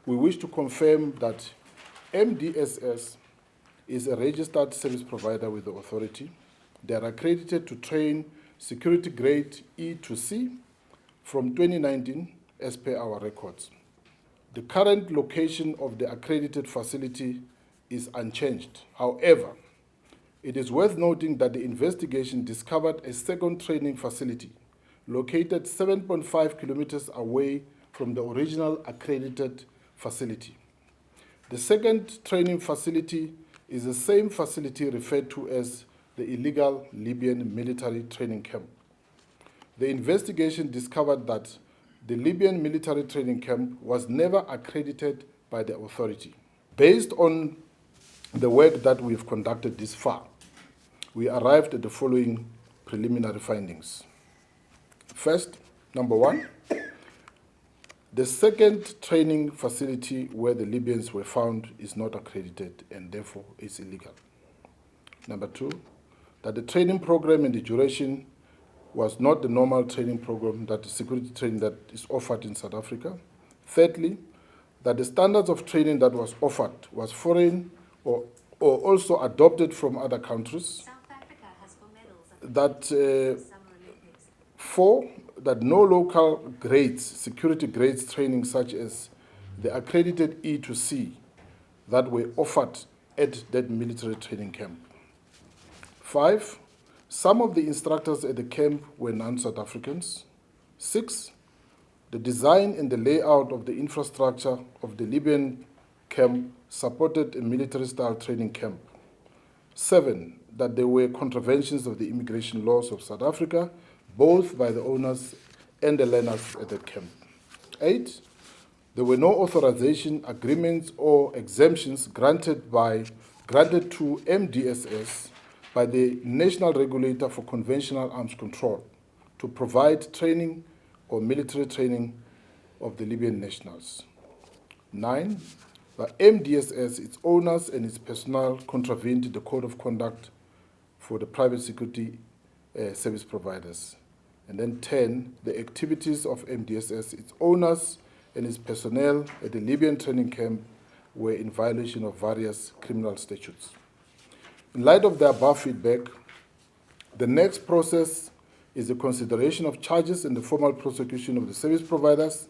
we wish to confirm that MDSS is a registered service provider with the authority. They are accredited to train security grade E to C from 2019 as per our records. The current location of the accredited facility is unchanged. However, it is worth noting that the investigation discovered a second training facility located 7.5 kilometers away from the original accredited facility. The second training facility is the same facility referred to as the illegal Libyan military training camp. The investigation discovered that the Libyan military training camp was never accredited by the authority. Based on the work that we've conducted this far, we arrived at the following preliminary findings. First, number one, the second training facility where the Libyans were found is not accredited and therefore is illegal. Number two, that the training program and the duration was not the normal training program, that the security training that is offered in South Africa. Thirdly, that the standards of training that was offered was foreign or also adopted from other countries. South Africa has 4 medals. That four, that no local grades, security grades training such as the accredited E to C that were offered at that military training camp. 5, some of the instructors at the camp were non-South Africans. 6, the design and the layout of the infrastructure of the Libyan camp supported a military-style training camp. 7, that there were contraventions of the immigration laws of South Africa, both by the owners and the learners at the camp. 8, there were no authorization agreements or exemptions granted to MDSS by the National Regulator for Conventional Arms Control to provide training or military training of the Libyan nationals. 9, the MDSS, its owners and its personnel contravened the Code of Conduct for the private security service providers. And then 10, the activities of MDSS, its owners and its personnel at the Libyan training camp were in violation of various criminal statutes. In light of the above feedback, the next process is the consideration of charges and the formal prosecution of the service providers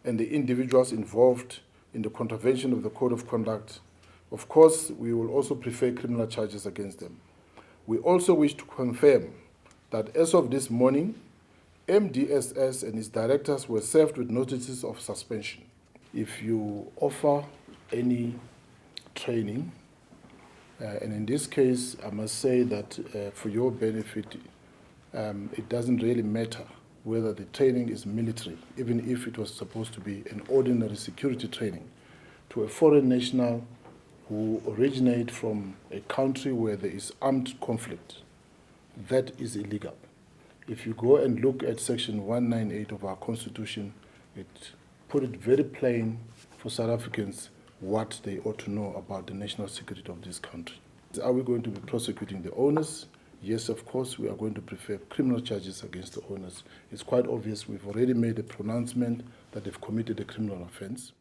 and the individuals involved in the contravention of the Code of Conduct. Of course, we will also prefer criminal charges against them. We also wish to confirm that as of this morning, MDSS and its directors were served with notices of suspension. If you offer any training, and in this case, I must say that for your benefit, it doesn't really matter whether the training is military, even if it was supposed to be an ordinary security training, to a foreign national who originate from a country where there is armed conflict. That is illegal. If you go and look at Section 198 of our Constitution, it put it very plain for South Africans what they ought to know about the national security of this country. Are we going to be prosecuting the owners? Yes, of course, we are going to prefer criminal charges against the owners. It's quite obvious we've already made a pronouncement that they've committed a criminal offense.